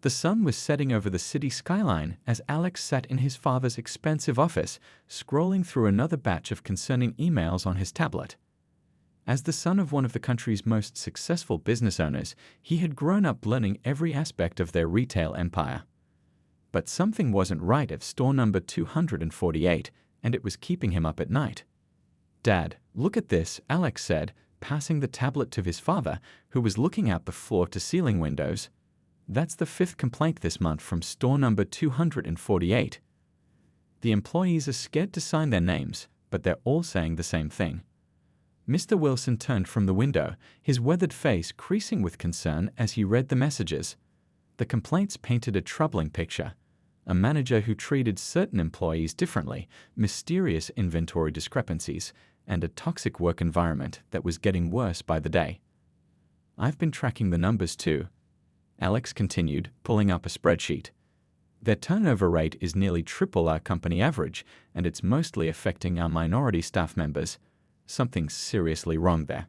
The sun was setting over the city skyline as Alex sat in his father's expensive office, scrolling through another batch of concerning emails on his tablet. As the son of one of the country's most successful business owners, he had grown up learning every aspect of their retail empire. But something wasn't right at store number 248, and it was keeping him up at night. "Dad, look at this," Alex said, passing the tablet to his father, who was looking out the floor-to-ceiling windows. "That's the 5th complaint this month from store number 248. The employees are scared to sign their names, but they're all saying the same thing." Mr. Wilson turned from the window, his weathered face creasing with concern as he read the messages. The complaints painted a troubling picture. A manager who treated certain employees differently, mysterious inventory discrepancies, and a toxic work environment that was getting worse by the day. "I've been tracking the numbers too," Alex continued, pulling up a spreadsheet. "Their turnover rate is nearly triple our company average, and it's mostly affecting our minority staff members. Something's seriously wrong there."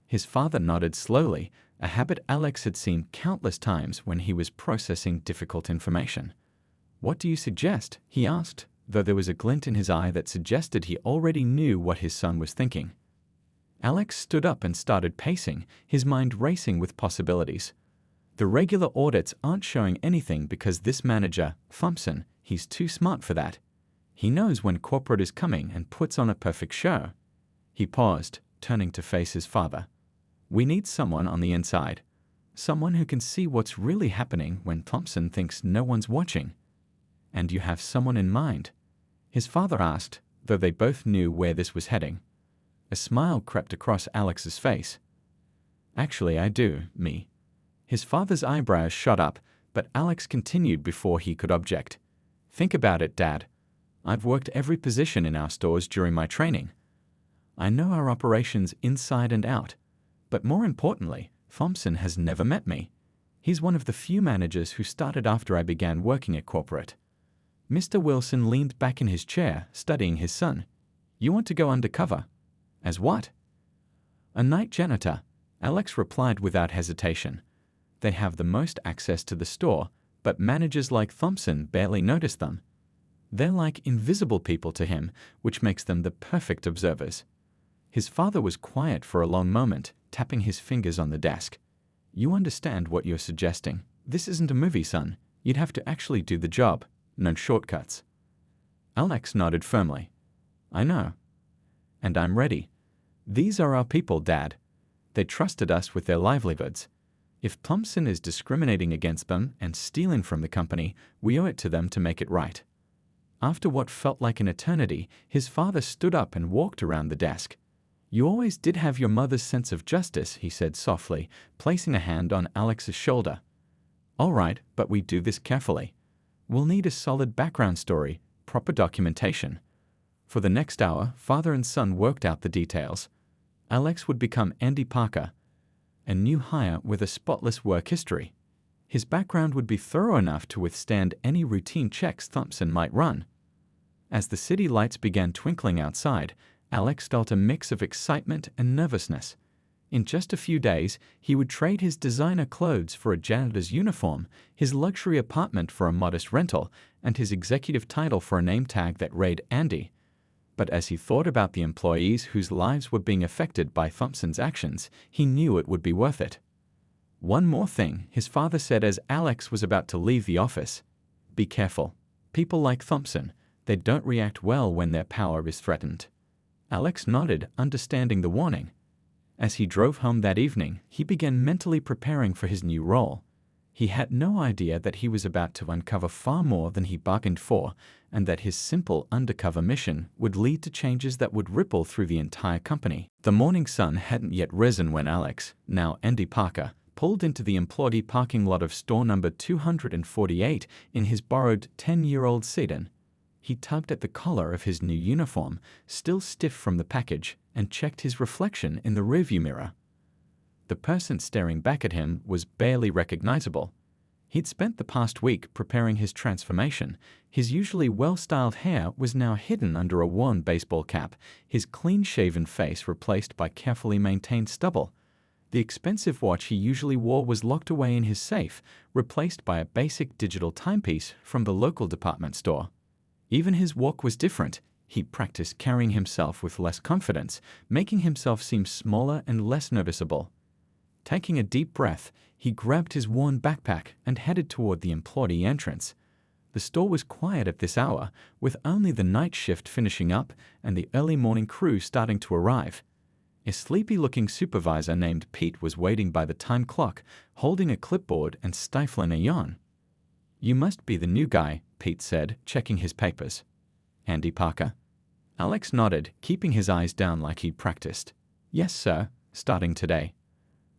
His father nodded slowly, a habit Alex had seen countless times when he was processing difficult information. "What do you suggest?" he asked, though there was a glint in his eye that suggested he already knew what his son was thinking. Alex stood up and started pacing, his mind racing with possibilities. "The regular audits aren't showing anything because this manager, Thompson, he's too smart for that. He knows when corporate is coming and puts on a perfect show." He paused, turning to face his father. "We need someone on the inside. Someone who can see what's really happening when Thompson thinks no one's watching." "And you have someone in mind?" his father asked, though they both knew where this was heading. A smile crept across Alex's face. "Actually, I do, me." His father's eyebrows shot up, but Alex continued before he could object. "Think about it, Dad. I've worked every position in our stores during my training. I know our operations inside and out. But more importantly, Thompson has never met me. He's one of the few managers who started after I began working at corporate." Mr. Wilson leaned back in his chair, studying his son. "You want to go undercover?" "As what?" "A night janitor," Alex replied without hesitation. "They have the most access to the store, but managers like Thompson barely notice them. They're like invisible people to him, which makes them the perfect observers." His father was quiet for a long moment, tapping his fingers on the desk. "You understand what you're suggesting. This isn't a movie, son. You'd have to actually do the job. No shortcuts." Alex nodded firmly. "I know. And I'm ready. These are our people, Dad. They trusted us with their livelihoods. If Thompson is discriminating against them and stealing from the company, we owe it to them to make it right." After what felt like an eternity, his father stood up and walked around the desk. "You always did have your mother's sense of justice," he said softly, placing a hand on Alex's shoulder. "All right, but we do this carefully. We'll need a solid background story, proper documentation." For the next hour, father and son worked out the details. Alex would become Andy Parker, a new hire with a spotless work history. His background would be thorough enough to withstand any routine checks Thompson might run. As the city lights began twinkling outside, Alex felt a mix of excitement and nervousness. In just a few days, he would trade his designer clothes for a janitor's uniform, his luxury apartment for a modest rental, and his executive title for a name tag that read Andy. But as he thought about the employees whose lives were being affected by Thompson's actions, he knew it would be worth it. "One more thing," his father said as Alex was about to leave the office. "Be careful. People like Thompson, they don't react well when their power is threatened." Alex nodded, understanding the warning. As he drove home that evening, he began mentally preparing for his new role. He had no idea that he was about to uncover far more than he bargained for, and that his simple undercover mission would lead to changes that would ripple through the entire company. The morning sun hadn't yet risen when Alex, now Andy Parker, pulled into the employee parking lot of store number 248 in his borrowed 10-year-old sedan. He tugged at the collar of his new uniform, still stiff from the package, and checked his reflection in the rearview mirror. The person staring back at him was barely recognizable. He'd spent the past week preparing his transformation. His usually well-styled hair was now hidden under a worn baseball cap, his clean-shaven face replaced by carefully maintained stubble. The expensive watch he usually wore was locked away in his safe, replaced by a basic digital timepiece from the local department store. Even his walk was different. He practiced carrying himself with less confidence, making himself seem smaller and less noticeable. Taking a deep breath, he grabbed his worn backpack and headed toward the employee entrance. The store was quiet at this hour, with only the night shift finishing up and the early morning crew starting to arrive. A sleepy-looking supervisor named Pete was waiting by the time clock, holding a clipboard and stifling a yawn. "You must be the new guy," Pete said, checking his papers. "Andy Parker?" Alex nodded, keeping his eyes down like he'd practiced. "Yes, sir, starting today."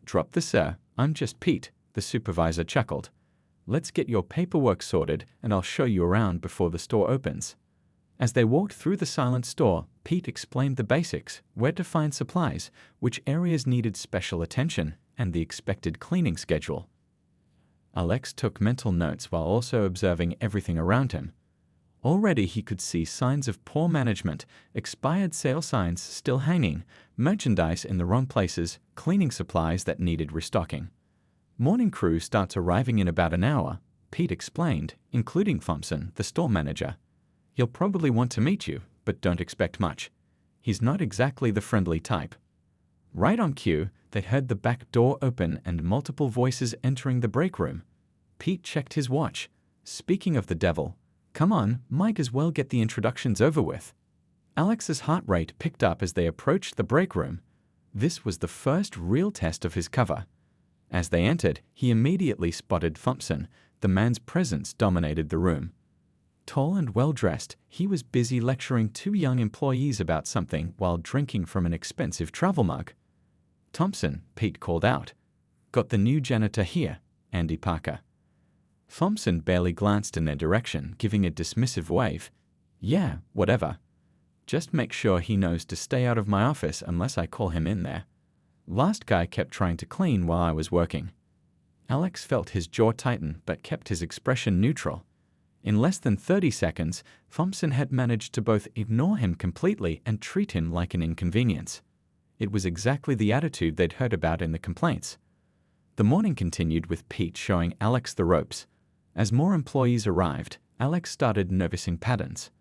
"Drop the sir, I'm just Pete," the supervisor chuckled. "Let's get your paperwork sorted and I'll show you around before the store opens." As they walked through the silent store, Pete explained the basics, where to find supplies, which areas needed special attention, and the expected cleaning schedule. Alex took mental notes while also observing everything around him. Already he could see signs of poor management, expired sale signs still hanging, merchandise in the wrong places, cleaning supplies that needed restocking. "Morning crew starts arriving in about an hour," Pete explained, including Thompson, the store manager. "He'll probably want to meet you, but don't expect much. He's not exactly the friendly type." Right on cue, they heard the back door open and multiple voices entering the break room. Pete checked his watch. "Speaking of the devil, come on, might as well get the introductions over with." Alex's heart rate picked up as they approached the break room. This was the first real test of his cover. As they entered, he immediately spotted Thompson. The man's presence dominated the room. Tall and well-dressed, he was busy lecturing two young employees about something while drinking from an expensive travel mug. "Thompson," Pete called out. "Got the new janitor here, Andy Parker." Thompson barely glanced in their direction, giving a dismissive wave. "Yeah, whatever. Just make sure he knows to stay out of my office unless I call him in there. Last guy kept trying to clean while I was working." Alex felt his jaw tighten but kept his expression neutral. In less than 30 seconds, Thompson had managed to both ignore him completely and treat him like an inconvenience. It was exactly the attitude they'd heard about in the complaints. The morning continued with Pete showing Alex the ropes. As more employees arrived, Alex started noticing patterns.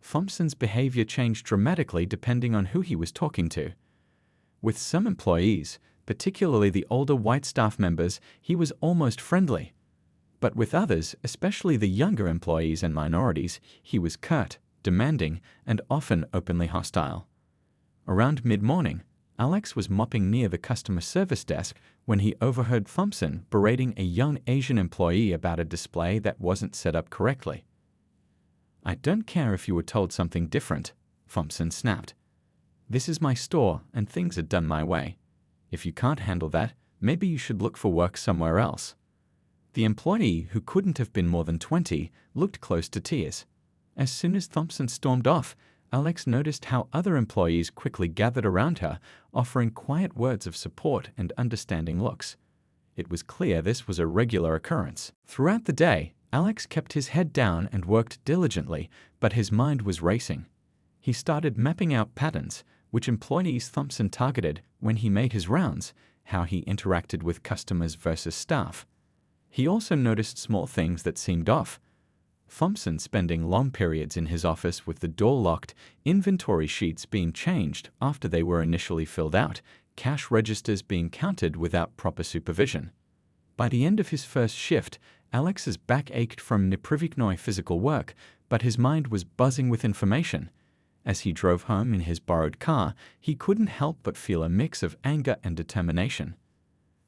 Thompson's behavior changed dramatically depending on who he was talking to. With some employees, particularly the older white staff members, he was almost friendly. But with others, especially the younger employees and minorities, he was curt, demanding, and often openly hostile. Around mid-morning, Alex was mopping near the customer service desk when he overheard Thompson berating a young Asian employee about a display that wasn't set up correctly. "I don't care if you were told something different," Thompson snapped. "This is my store and things are done my way. If you can't handle that, maybe you should look for work somewhere else." The employee, who couldn't have been more than 20, looked close to tears. As soon as Thompson stormed off, Alex noticed how other employees quickly gathered around her, offering quiet words of support and understanding looks. It was clear this was a regular occurrence. Throughout the day, Alex kept his head down and worked diligently, but his mind was racing. He started mapping out patterns, which employees Thompson targeted when he made his rounds, how he interacted with customers versus staff. He also noticed small things that seemed off. Thompson spending long periods in his office with the door locked, inventory sheets being changed after they were initially filled out, cash registers being counted without proper supervision. By the end of his first shift, Alex's back ached from nepriviknoi physical work, but his mind was buzzing with information. As he drove home in his borrowed car, he couldn't help but feel a mix of anger and determination.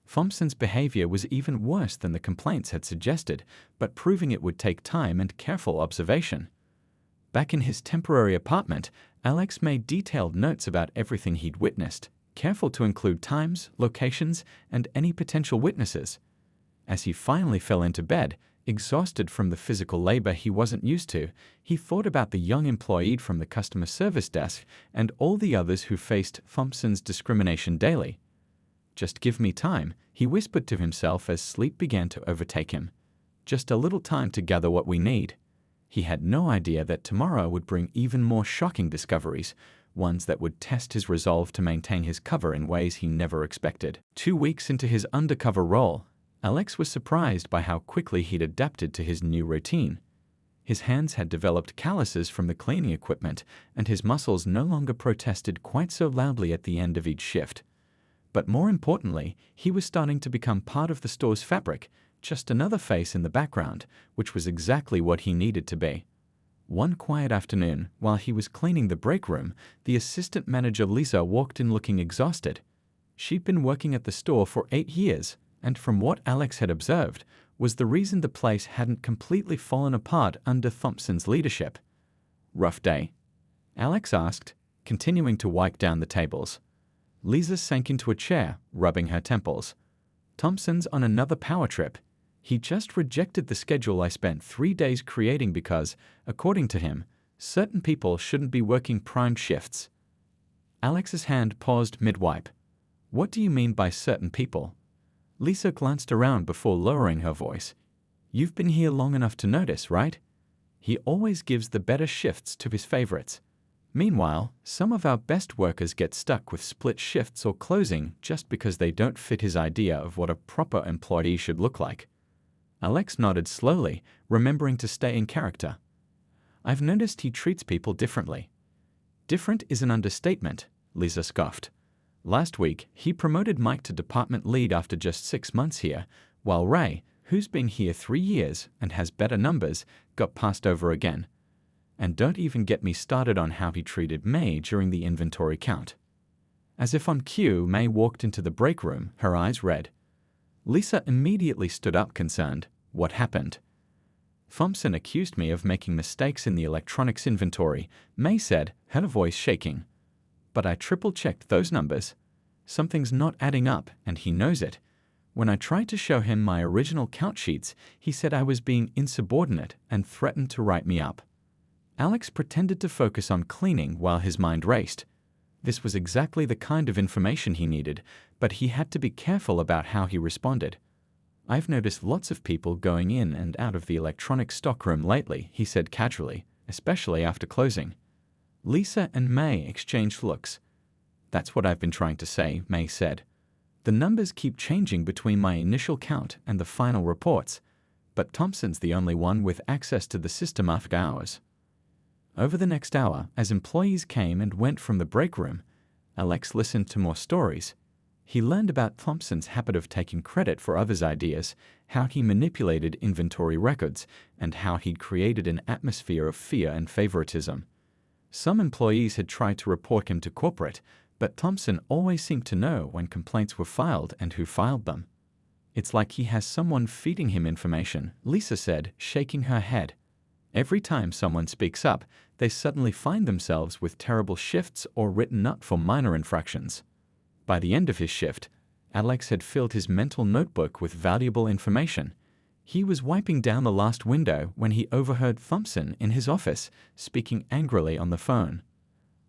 Thompson's behavior was even worse than the complaints had suggested, but proving it would take time and careful observation. Back in his temporary apartment, Alex made detailed notes about everything he'd witnessed, careful to include times, locations, and any potential witnesses. As he finally fell into bed, exhausted from the physical labor he wasn't used to, he thought about the young employee from the customer service desk and all the others who faced Thompson's discrimination daily. "Just give me time," he whispered to himself as sleep began to overtake him. "Just a little time to gather what we need." He had no idea that tomorrow would bring even more shocking discoveries, ones that would test his resolve to maintain his cover in ways he never expected. 2 weeks into his undercover role, Alex was surprised by how quickly he'd adapted to his new routine. His hands had developed calluses from the cleaning equipment, and his muscles no longer protested quite so loudly at the end of each shift. But more importantly, he was starting to become part of the store's fabric, just another face in the background, which was exactly what he needed to be. One quiet afternoon, while he was cleaning the break room, the assistant manager Lisa walked in looking exhausted. She'd been working at the store for 8 years, and from what Alex had observed, was the reason the place hadn't completely fallen apart under Thompson's leadership. "Rough day?" Alex asked, continuing to wipe down the tables. Lisa sank into a chair, rubbing her temples. "Thompson's on another power trip. He just rejected the schedule I spent 3 days creating because, according to him, certain people shouldn't be working prime shifts." Alex's hand paused mid-wipe. "What do you mean by certain people?" Lisa glanced around before lowering her voice. "You've been here long enough to notice, right? He always gives the better shifts to his favorites. Meanwhile, some of our best workers get stuck with split shifts or closing just because they don't fit his idea of what a proper employee should look like." Alex nodded slowly, remembering to stay in character. "I've noticed he treats people differently." "Different is an understatement," Lisa scoffed. "Last week, he promoted Mike to department lead after just 6 months here, while Ray, who's been here 3 years and has better numbers, got passed over again. And don't even get me started on how he treated May during the inventory count." As if on cue, May walked into the break room, her eyes red. Lisa immediately stood up concerned. "What happened?" "Thompson accused me of making mistakes in the electronics inventory," May said, her voice shaking. "But I triple-checked those numbers. Something's not adding up, and he knows it. When I tried to show him my original count sheets, he said I was being insubordinate and threatened to write me up." Alex pretended to focus on cleaning while his mind raced. This was exactly the kind of information he needed, but he had to be careful about how he responded. "I've noticed lots of people going in and out of the electronics stockroom lately," he said casually, "especially after closing." Lisa and May exchanged looks. "That's what I've been trying to say," May said. "The numbers keep changing between my initial count and the final reports, but Thompson's the only one with access to the system after hours." Over the next hour, as employees came and went from the break room, Alex listened to more stories. He learned about Thompson's habit of taking credit for others' ideas, how he manipulated inventory records, and how he'd created an atmosphere of fear and favoritism. Some employees had tried to report him to corporate, but Thompson always seemed to know when complaints were filed and who filed them. "It's like he has someone feeding him information," Lisa said, shaking her head. "Every time someone speaks up, they suddenly find themselves with terrible shifts or written up for minor infractions." By the end of his shift, Alex had filled his mental notebook with valuable information. He was wiping down the last window when he overheard Thompson in his office, speaking angrily on the phone.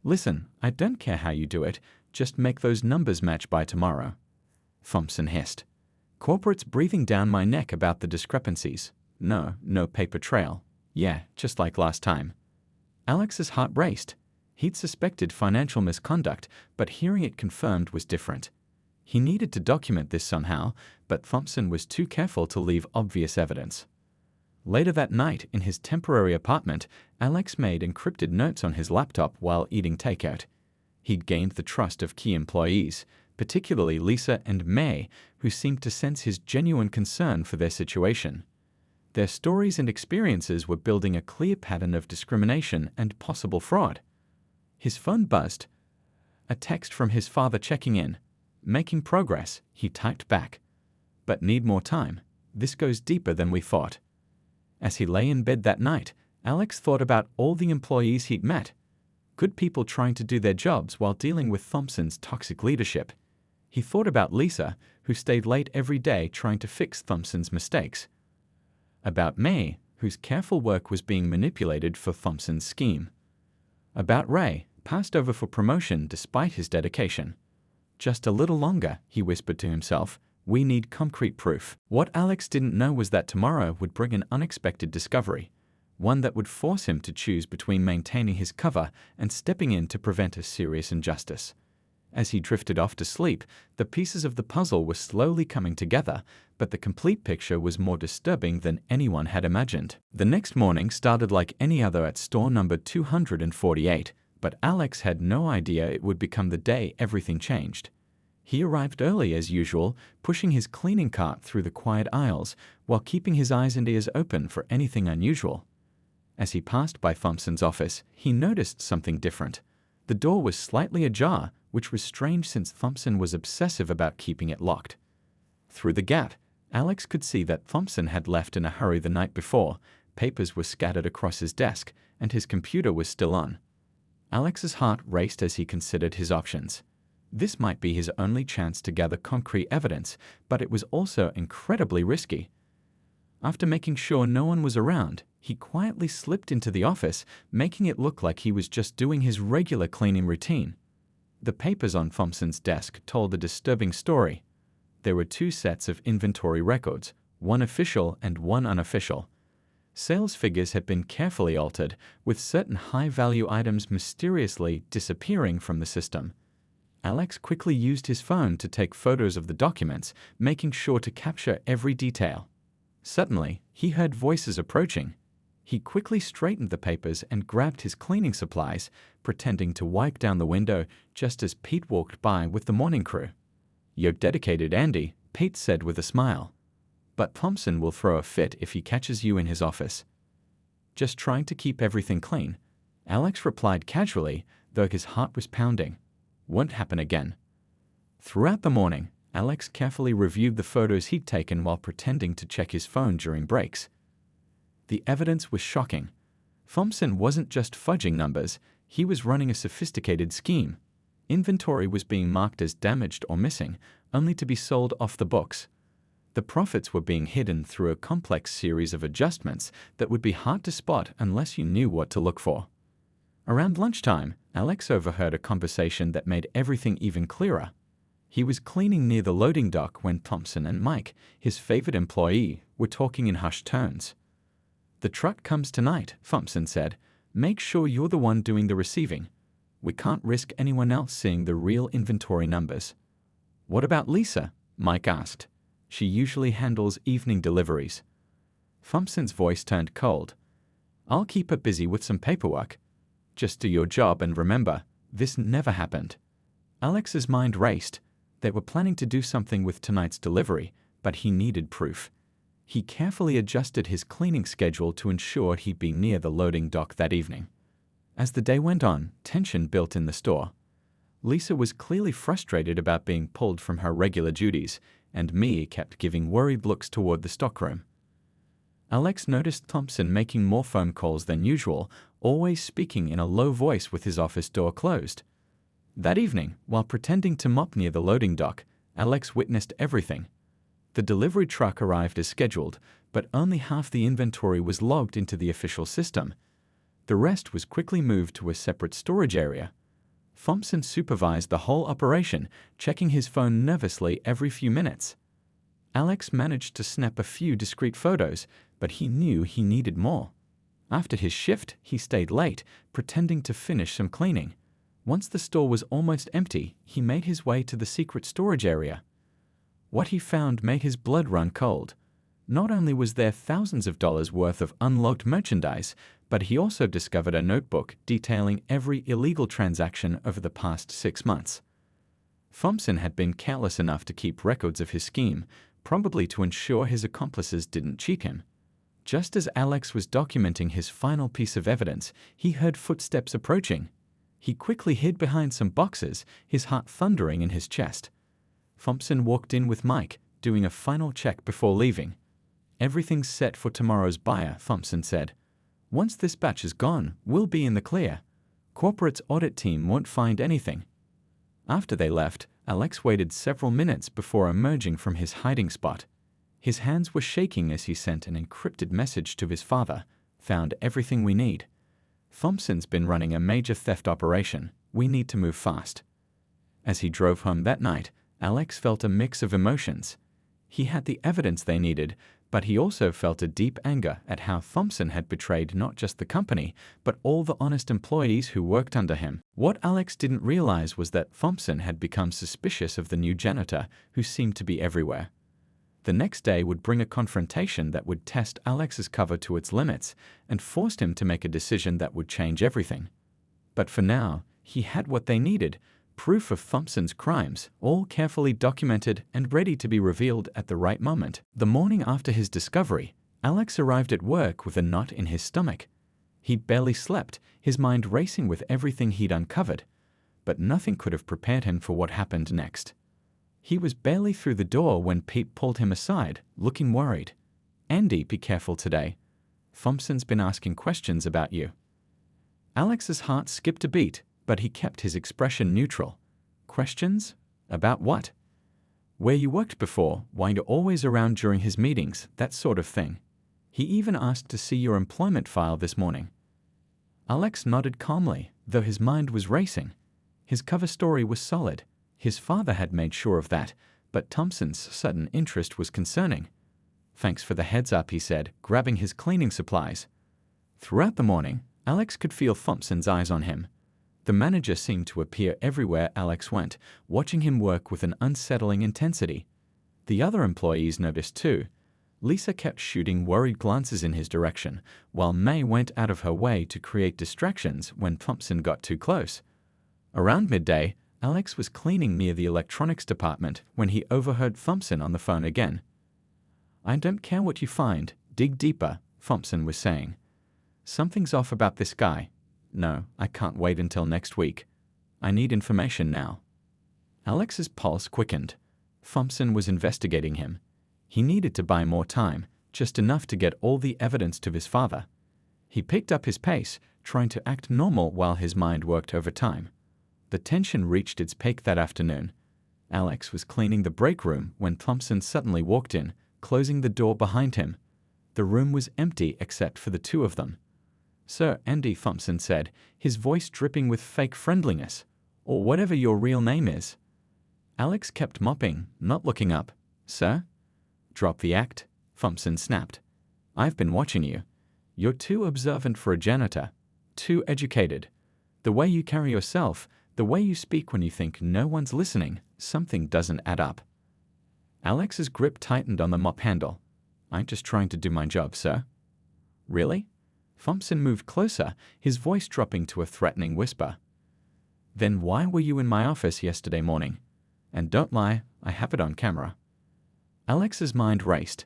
"Listen, I don't care how you do it, just make those numbers match by tomorrow." Thompson hissed. "Corporate's breathing down my neck about the discrepancies. No paper trail. Yeah, just like last time." Alex's heart raced. He'd suspected financial misconduct, but hearing it confirmed was different. He needed to document this somehow, but Thompson was too careful to leave obvious evidence. Later that night, in his temporary apartment, Alex made encrypted notes on his laptop while eating takeout. He'd gained the trust of key employees, particularly Lisa and May, who seemed to sense his genuine concern for their situation. Their stories and experiences were building a clear pattern of discrimination and possible fraud. His phone buzzed. A text from his father checking in. "Making progress," he typed back. "But need more time. This goes deeper than we thought." As he lay in bed that night, Alex thought about all the employees he'd met. Good people trying to do their jobs while dealing with Thompson's toxic leadership. He thought about Lisa, who stayed late every day trying to fix Thompson's mistakes. About May, whose careful work was being manipulated for Thompson's scheme. About Ray, passed over for promotion despite his dedication. "Just a little longer," he whispered to himself. "We need concrete proof." What Alex didn't know was that tomorrow would bring an unexpected discovery. one that would force him to choose between maintaining his cover and stepping in to prevent a serious injustice. As he drifted off to sleep, the pieces of the puzzle were slowly coming together, but the complete picture was more disturbing than anyone had imagined. The next morning started like any other at store number 248, but Alex had no idea it would become the day everything changed. He arrived early as usual, pushing his cleaning cart through the quiet aisles while keeping his eyes and ears open for anything unusual. As he passed by Thompson's office, he noticed something different. The door was slightly ajar, which was strange since Thompson was obsessive about keeping it locked. Through the gap, Alex could see that Thompson had left in a hurry the night before. Papers were scattered across his desk, and his computer was still on. Alex's heart raced as he considered his options. This might be his only chance to gather concrete evidence, but it was also incredibly risky. After making sure no one was around, he quietly slipped into the office, making it look like he was just doing his regular cleaning routine. The papers on Thompson's desk told a disturbing story. There were 2 sets of inventory records, one official and one unofficial. Sales figures had been carefully altered, with certain high-value items mysteriously disappearing from the system. Alex quickly used his phone to take photos of the documents, making sure to capture every detail. Suddenly, he heard voices approaching. He quickly straightened the papers and grabbed his cleaning supplies, pretending to wipe down the window just as Pete walked by with the morning crew. "You're dedicated, Andy," Pete said with a smile. "But Thompson will throw a fit if he catches you in his office." "Just trying to keep everything clean," Alex replied casually, though his heart was pounding. "Won't happen again." Throughout the morning, Alex carefully reviewed the photos he'd taken while pretending to check his phone during breaks. The evidence was shocking. Thompson wasn't just fudging numbers, he was running a sophisticated scheme. Inventory was being marked as damaged or missing, only to be sold off the books. The profits were being hidden through a complex series of adjustments that would be hard to spot unless you knew what to look for. Around lunchtime, Alex overheard a conversation that made everything even clearer. He was cleaning near the loading dock when Thompson and Mike, his favorite employee, were talking in hushed tones. "The truck comes tonight," Thompson said. "Make sure you're the one doing the receiving. We can't risk anyone else seeing the real inventory numbers." "What about Lisa?" Mike asked. "She usually handles evening deliveries." Thompson's voice turned cold. "I'll keep her busy with some paperwork. Just do your job and remember, this never happened." Alex's mind raced. They were planning to do something with tonight's delivery, but he needed proof. He carefully adjusted his cleaning schedule to ensure he'd be near the loading dock that evening. As the day went on, tension built in the store. Lisa was clearly frustrated about being pulled from her regular duties, and Mia kept giving worried looks toward the stockroom. Alex noticed Thompson making more phone calls than usual, always speaking in a low voice with his office door closed. That evening, while pretending to mop near the loading dock, Alex witnessed everything. The delivery truck arrived as scheduled, but only half the inventory was logged into the official system. The rest was quickly moved to a separate storage area. Thompson supervised the whole operation, checking his phone nervously every few minutes. Alex managed to snap a few discreet photos, but he knew he needed more. After his shift, he stayed late, pretending to finish some cleaning. Once the store was almost empty, he made his way to the secret storage area. What he found made his blood run cold. Not only was there thousands of dollars worth of unlogged merchandise, but he also discovered a notebook detailing every illegal transaction over the past 6 months. Thompson had been careless enough to keep records of his scheme, probably to ensure his accomplices didn't cheat him. Just as Alex was documenting his final piece of evidence, he heard footsteps approaching. He quickly hid behind some boxes, his heart thundering in his chest. Thompson walked in with Mike, doing a final check before leaving. "Everything's set for tomorrow's buyer," Thompson said. "Once this batch is gone, we'll be in the clear. Corporate's audit team won't find anything." After they left, Alex waited several minutes before emerging from his hiding spot. His hands were shaking as he sent an encrypted message to his father. "Found everything we need. Thompson's been running a major theft operation. We need to move fast." As he drove home that night, Alex felt a mix of emotions. He had the evidence they needed, But he also felt a deep anger at how Thompson had betrayed not just the company, but all the honest employees who worked under him. What Alex didn't realize was that Thompson had become suspicious of the new janitor, who seemed to be everywhere. The next day would bring a confrontation that would test Alex's cover to its limits and forced him to make a decision that would change everything. But for now, he had what they needed: proof of Thompson's crimes, all carefully documented and ready to be revealed at the right moment. The morning after his discovery, Alex arrived at work with a knot in his stomach. He barely slept, his mind racing with everything he'd uncovered. But nothing could have prepared him for what happened next. He was barely through the door when Pete pulled him aside, looking worried. "Andy, be careful today. Thompson's been asking questions about you." Alex's heart skipped a beat, but he kept his expression neutral. "Questions? About what?" "Where you worked before, why you're always around during his meetings, that sort of thing. He even asked to see your employment file this morning." Alex nodded calmly, though his mind was racing. His cover story was solid. His father had made sure of that, but Thompson's sudden interest was concerning. "Thanks for the heads up," he said, grabbing his cleaning supplies. Throughout the morning, Alex could feel Thompson's eyes on him. The manager seemed to appear everywhere Alex went, watching him work with an unsettling intensity. The other employees noticed too. Lisa kept shooting worried glances in his direction, while May went out of her way to create distractions when Thompson got too close. Around midday, Alex was cleaning near the electronics department when he overheard Thompson on the phone again. "I don't care what you find, dig deeper," Thompson was saying. "Something's off about this guy. No, I can't wait until next week. I need information now." Alex's pulse quickened. Thompson was investigating him. He needed to buy more time, just enough to get all the evidence to his father. He picked up his pace, trying to act normal while his mind worked overtime. The tension reached its peak that afternoon. Alex was cleaning the break room when Thompson suddenly walked in, closing the door behind him. The room was empty except for the two of them. "Sir Andy," Thompson said, his voice dripping with fake friendliness. "Or whatever your real name is." Alex kept mopping, not looking up. "Sir?" "Drop the act," Thompson snapped. "I've been watching you. You're too observant for a janitor. Too educated. The way you carry yourself, the way you speak when you think no one's listening, something doesn't add up." Alex's grip tightened on the mop handle. "I'm just trying to do my job, sir." "Really?" Thompson moved closer, his voice dropping to a threatening whisper. "Then why were you in my office yesterday morning? And don't lie, I have it on camera." Alex's mind raced.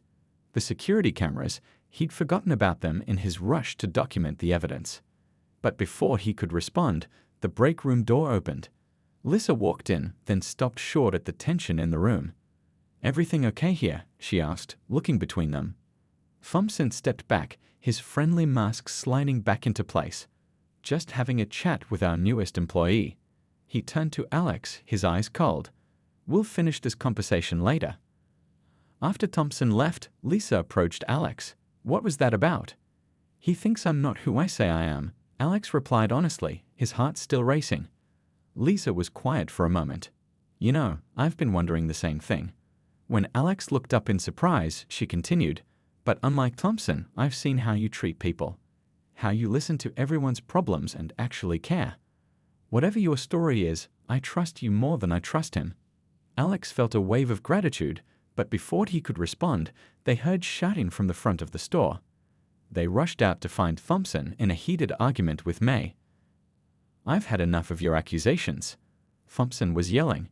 The security cameras, he'd forgotten about them in his rush to document the evidence. But before he could respond, the break room door opened. Lisa walked in, then stopped short at the tension in the room. "Everything okay here?" she asked, looking between them. Thompson stepped back, his friendly mask sliding back into place. "Just having a chat with our newest employee." He turned to Alex, his eyes cold. "We'll finish this conversation later." After Thompson left, Lisa approached Alex. "What was that about?" "He thinks I'm not who I say I am," Alex replied honestly, his heart still racing. Lisa was quiet for a moment. "You know, I've been wondering the same thing." When Alex looked up in surprise, she continued, "But unlike Thompson, I've seen how you treat people. How you listen to everyone's problems and actually care. Whatever your story is, I trust you more than I trust him." Alex felt a wave of gratitude, but before he could respond, they heard shouting from the front of the store. They rushed out to find Thompson in a heated argument with May. "I've had enough of your accusations," Thompson was yelling.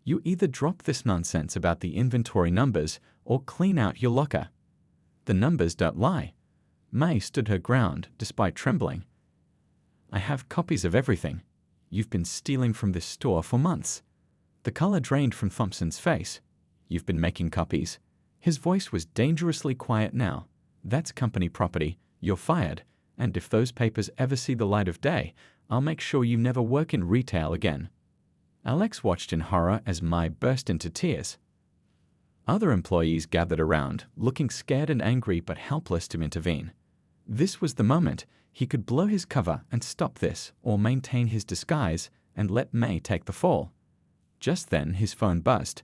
"You either drop this nonsense about the inventory numbers or clean out your locker." "The numbers don't lie." May stood her ground, despite trembling. "I have copies of everything. You've been stealing from this store for months." The color drained from Thompson's face. "You've been making copies." His voice was dangerously quiet now. "That's company property. You're fired. And if those papers ever see the light of day, I'll make sure you never work in retail again." Alex watched in horror as Mai burst into tears. Other employees gathered around, looking scared and angry but helpless to intervene. This was the moment. He could blow his cover and stop this, or maintain his disguise and let May take the fall. Just then his phone buzzed.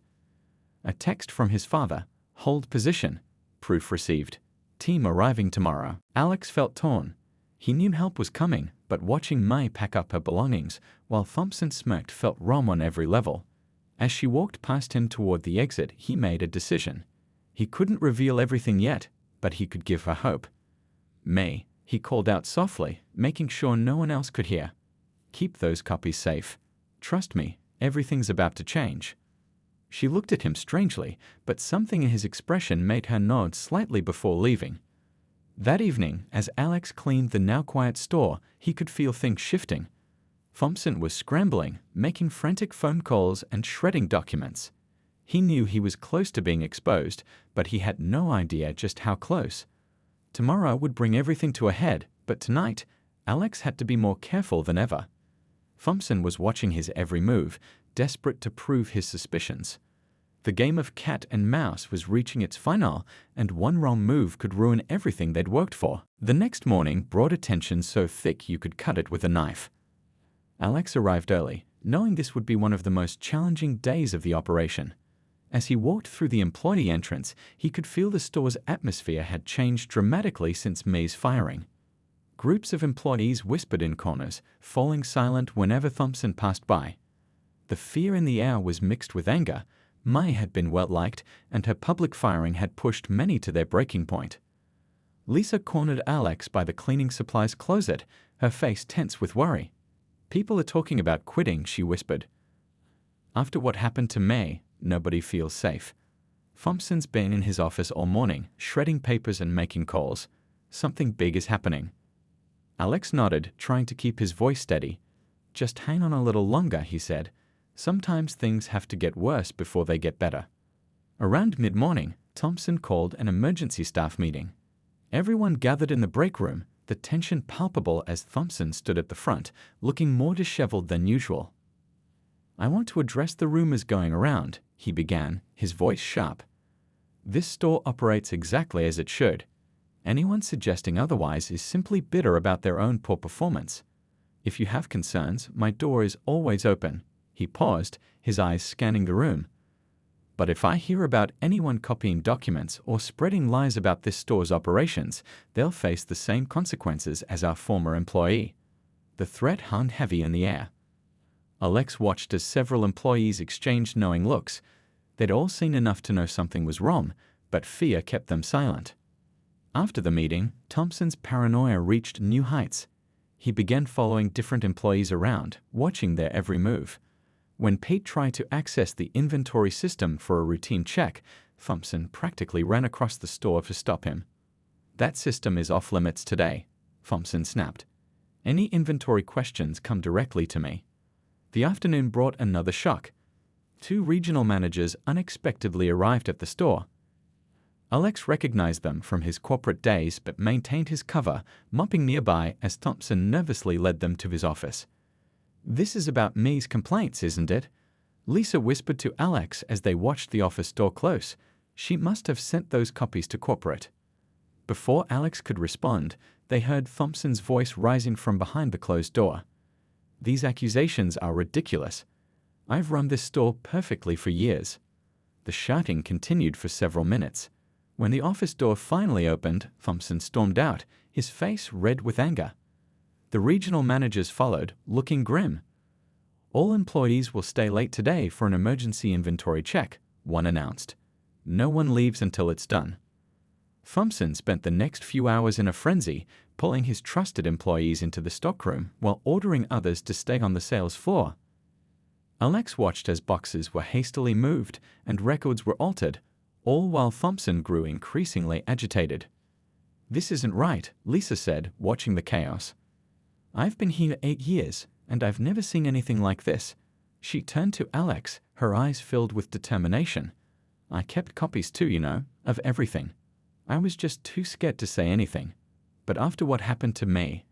A text from his father. "Hold position. Proof received. Team arriving tomorrow. Alex felt torn. He knew help was coming, but watching May pack up her belongings while Thompson smirked felt wrong on every level. As she walked past him toward the exit, he made a decision. He couldn't reveal everything yet, but he could give her hope. May, he called out softly, making sure no one else could hear. Keep those copies safe. Trust me, everything's about to change. She looked at him strangely, but something in his expression made her nod slightly before leaving. That evening, as Alex cleaned the now-quiet store, he could feel things shifting. Thompson was scrambling, making frantic phone calls and shredding documents. He knew he was close to being exposed, but he had no idea just how close. Tomorrow would bring everything to a head, but tonight, Alex had to be more careful than ever. Thompson was watching his every move, desperate to prove his suspicions. The game of cat and mouse was reaching its final, and one wrong move could ruin everything they'd worked for. The next morning brought a tension so thick you could cut it with a knife. Alex arrived early, knowing this would be one of the most challenging days of the operation. As he walked through the employee entrance, he could feel the store's atmosphere had changed dramatically since May's firing. Groups of employees whispered in corners, falling silent whenever Thompson passed by. The fear in the air was mixed with anger. May had been well-liked, and her public firing had pushed many to their breaking point. Lisa cornered Alex by the cleaning supplies closet, her face tense with worry. People are talking about quitting, she whispered. After what happened to May, nobody feels safe. Thompson's been in his office all morning, shredding papers and making calls. Something big is happening. Alex nodded, trying to keep his voice steady. Just hang on a little longer, he said. Sometimes things have to get worse before they get better. Around mid-morning, Thompson called an emergency staff meeting. Everyone gathered in the break room, the tension palpable as Thompson stood at the front, looking more disheveled than usual. I want to address the rumors going around, he began, his voice sharp. This store operates exactly as it should. Anyone suggesting otherwise is simply bitter about their own poor performance. If you have concerns, my door is always open. He paused, his eyes scanning the room. But if I hear about anyone copying documents or spreading lies about this store's operations, they'll face the same consequences as our former employee. The threat hung heavy in the air. Alex watched as several employees exchanged knowing looks. They'd all seen enough to know something was wrong, but fear kept them silent. After the meeting, Thompson's paranoia reached new heights. He began following different employees around, watching their every move. When Pete tried to access the inventory system for a routine check, Thompson practically ran across the store to stop him. That system is off limits today, Thompson snapped. Any inventory questions come directly to me. The afternoon brought another shock. 2 regional managers unexpectedly arrived at the store. Alex recognized them from his corporate days but maintained his cover, mopping nearby as Thompson nervously led them to his office. This is about May's complaints, isn't it? Lisa whispered to Alex as they watched the office door close. She must have sent those copies to corporate. Before Alex could respond, they heard Thompson's voice rising from behind the closed door. These accusations are ridiculous. I've run this store perfectly for years. The shouting continued for several minutes. When the office door finally opened, Thompson stormed out, his face red with anger. The regional managers followed, looking grim. All employees will stay late today for an emergency inventory check, one announced. No one leaves until it's done. Thompson spent the next few hours in a frenzy, pulling his trusted employees into the stockroom while ordering others to stay on the sales floor. Alex watched as boxes were hastily moved and records were altered, all while Thompson grew increasingly agitated. This isn't right, Lisa said, watching the chaos. I've been here 8 years, and I've never seen anything like this. She turned to Alex, her eyes filled with determination. I kept copies too, of everything. I was just too scared to say anything. But after what happened to me,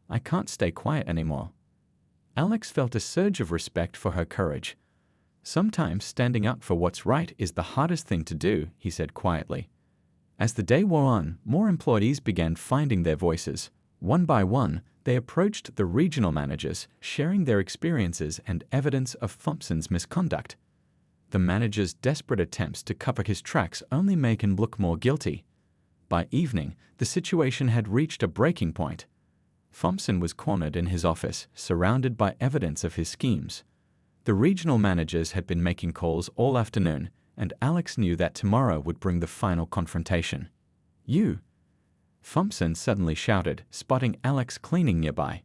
I can't stay quiet anymore. Alex felt a surge of respect for her courage. Sometimes standing up for what's right is the hardest thing to do, he said quietly. As the day wore on, more employees began finding their voices. One by one, they approached the regional managers, sharing their experiences and evidence of Thompson's misconduct. The manager's desperate attempts to cover his tracks only made him look more guilty. By evening, the situation had reached a breaking point. Thompson was cornered in his office, surrounded by evidence of his schemes. The regional managers had been making calls all afternoon, and Alex knew that tomorrow would bring the final confrontation. "You!" Thompson suddenly shouted, spotting Alex cleaning nearby.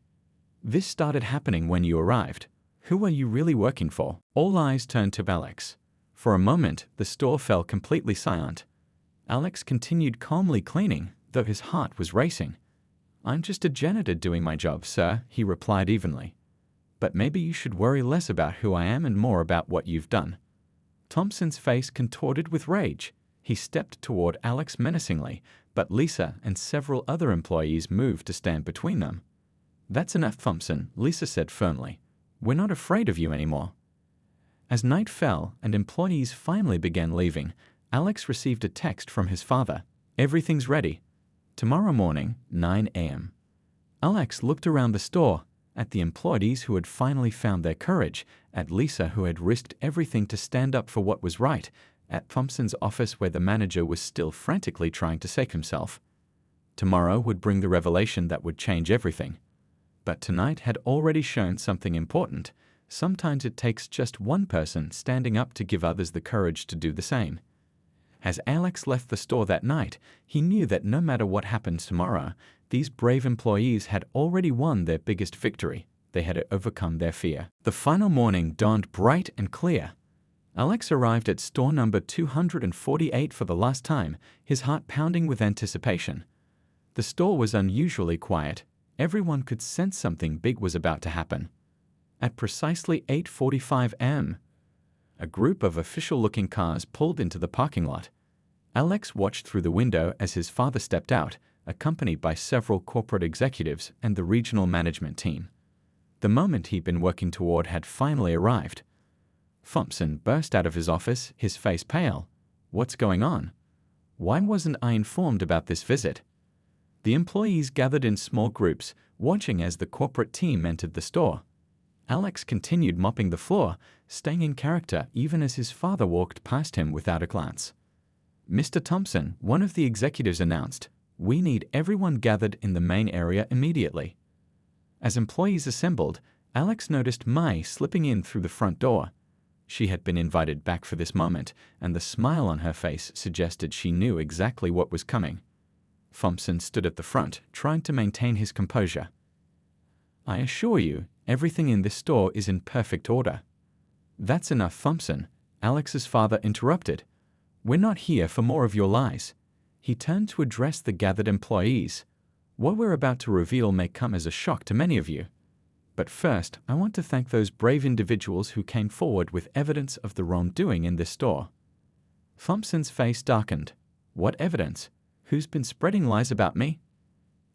"This started happening when you arrived. Who are you really working for?" All eyes turned to Alex. For a moment, the store fell completely silent. Alex continued calmly cleaning, though his heart was racing. "I'm just a janitor doing my job, sir," he replied evenly. "But maybe you should worry less about who I am and more about what you've done." Thompson's face contorted with rage. He stepped toward Alex menacingly, but Lisa and several other employees moved to stand between them. "That's enough, Thompson," Lisa said firmly. "We're not afraid of you anymore." As night fell and employees finally began leaving, Alex received a text from his father. "Everything's ready. Tomorrow morning, 9 a.m. Alex looked around the store, at the employees who had finally found their courage, at Lisa who had risked everything to stand up for what was right, at Thompson's office where the manager was still frantically trying to save himself. Tomorrow would bring the revelation that would change everything. But tonight had already shown something important. Sometimes it takes just one person standing up to give others the courage to do the same. As Alex left the store that night, he knew that no matter what happens tomorrow, these brave employees had already won their biggest victory. They had overcome their fear. The final morning dawned bright and clear. Alex arrived at store number 248 for the last time, his heart pounding with anticipation. The store was unusually quiet. Everyone could sense something big was about to happen. At precisely 8:45 a.m., a group of official-looking cars pulled into the parking lot. Alex watched through the window as his father stepped out, accompanied by several corporate executives and the regional management team. The moment he'd been working toward had finally arrived. Thompson burst out of his office, his face pale. "What's going on? Why wasn't I informed about this visit?" The employees gathered in small groups, watching as the corporate team entered the store. Alex continued mopping the floor, staying in character even as his father walked past him without a glance. "Mr. Thompson," one of the executives announced, "we need everyone gathered in the main area immediately." As employees assembled, Alex noticed Mai slipping in through the front door. She had been invited back for this moment, and the smile on her face suggested she knew exactly what was coming. Thompson stood at the front, trying to maintain his composure. "I assure you, everything in this store is in perfect order." "That's enough, Thompson," Alex's father interrupted. "We're not here for more of your lies." He turned to address the gathered employees. "What we're about to reveal may come as a shock to many of you. But first, I want to thank those brave individuals who came forward with evidence of the wrongdoing in this store." Thompson's face darkened. "What evidence? Who's been spreading lies about me?"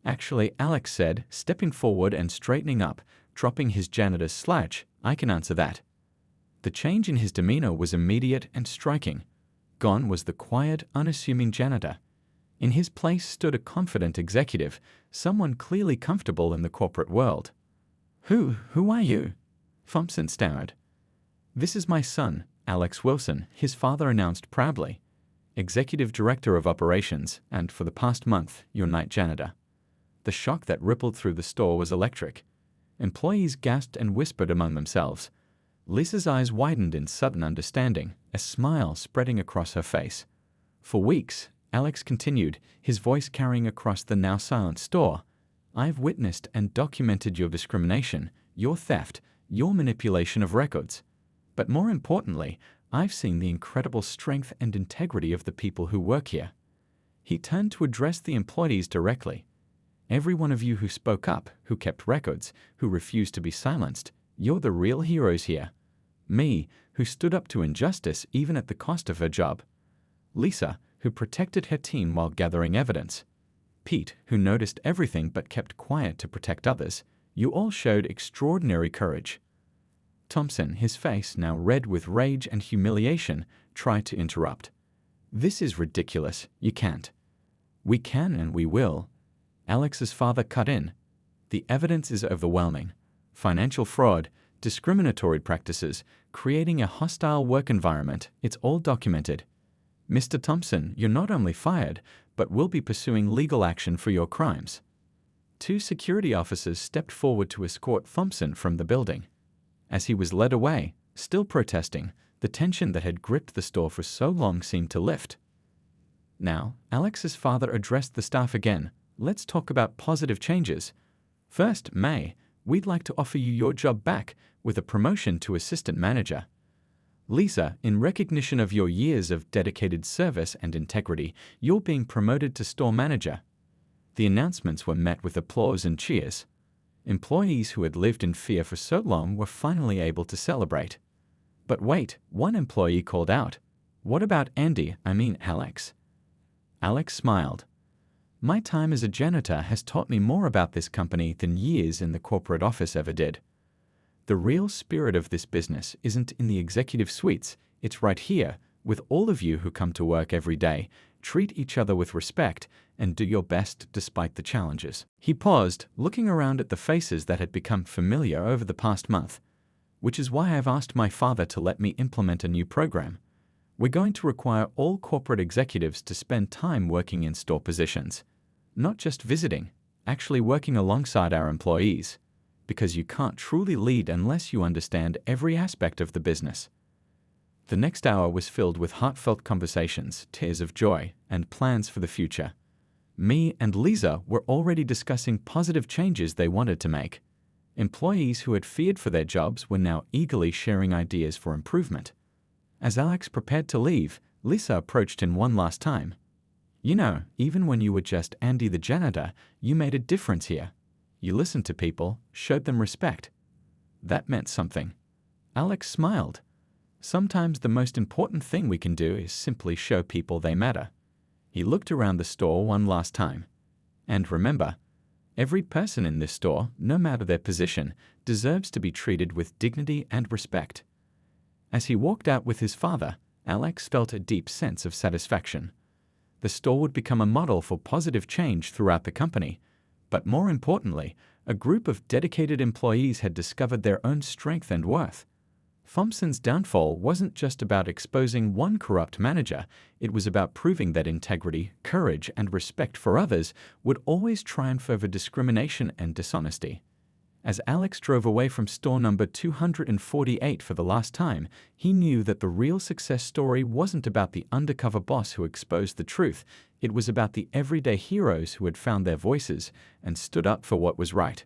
"Actually," Alex said, stepping forward and straightening up, dropping his janitor's slouch, "I can answer that." The change in his demeanor was immediate and striking. Gone was the quiet, unassuming janitor. In his place stood a confident executive, someone clearly comfortable in the corporate world. Who are you?" Thompson stammered. "This is my son, Alex Wilson," his father announced proudly. "Executive Director of Operations, and for the past month, your night janitor." The shock that rippled through the store was electric. Employees gasped and whispered among themselves. Lisa's eyes widened in sudden understanding, a smile spreading across her face. "For weeks," Alex continued, his voice carrying across the now silent store, "I've witnessed and documented your discrimination, your theft, your manipulation of records. But more importantly, I've seen the incredible strength and integrity of the people who work here." He turned to address the employees directly. "Every one of you who spoke up, who kept records, who refused to be silenced, you're the real heroes here. Me, who stood up to injustice even at the cost of her job. Lisa, who protected her team while gathering evidence. Pete, who noticed everything but kept quiet to protect others. You all showed extraordinary courage." Thompson, his face now red with rage and humiliation, tried to interrupt. "This is ridiculous. You can't." "We can and we will." Alex's father cut in. "The evidence is overwhelming. Financial fraud, discriminatory practices, creating a hostile work environment. It's all documented. Mr. Thompson, you're not only fired, but will be pursuing legal action for your crimes. 2 security officers stepped forward to escort Thompson from the building. As he was led away, still protesting, the tension that had gripped the store for so long seemed to lift. Now, Alex's father addressed the staff again. Let's talk about positive changes. First, May, we'd like to offer you your job back with a promotion to assistant manager. Lisa, in recognition of your years of dedicated service and integrity, you're being promoted to store manager. The announcements were met with applause and cheers. Employees who had lived in fear for so long were finally able to celebrate. But wait, one employee called out, "What about Alex?" Alex smiled. "My time as a janitor has taught me more about this company than years in the corporate office ever did. The real spirit of this business isn't in the executive suites, it's right here, with all of you who come to work every day. Treat each other with respect and do your best despite the challenges." He paused, looking around at the faces that had become familiar over the past month. "Which is why I've asked my father to let me implement a new program. We're going to require all corporate executives to spend time working in store positions. Not just visiting, actually working alongside our employees. Because you can't truly lead unless you understand every aspect of the business." The next hour was filled with heartfelt conversations, tears of joy, and plans for the future. Me and Lisa were already discussing positive changes they wanted to make. Employees who had feared for their jobs were now eagerly sharing ideas for improvement. As Alex prepared to leave, Lisa approached him one last time. "You know, even when you were just Andy the janitor, you made a difference here. You listened to people, showed them respect." That meant something. Alex smiled. "Sometimes the most important thing we can do is simply show people they matter." He looked around the store one last time. "And remember, every person in this store, no matter their position, deserves to be treated with dignity and respect." As he walked out with his father, Alex felt a deep sense of satisfaction. The store would become a model for positive change throughout the company. But more importantly, a group of dedicated employees had discovered their own strength and worth. Thompson's downfall wasn't just about exposing one corrupt manager, it was about proving that integrity, courage, and respect for others would always triumph over discrimination and dishonesty. As Alex drove away from store number 248 for the last time, he knew that the real success story wasn't about the undercover boss who exposed the truth. It was about the everyday heroes who had found their voices and stood up for what was right.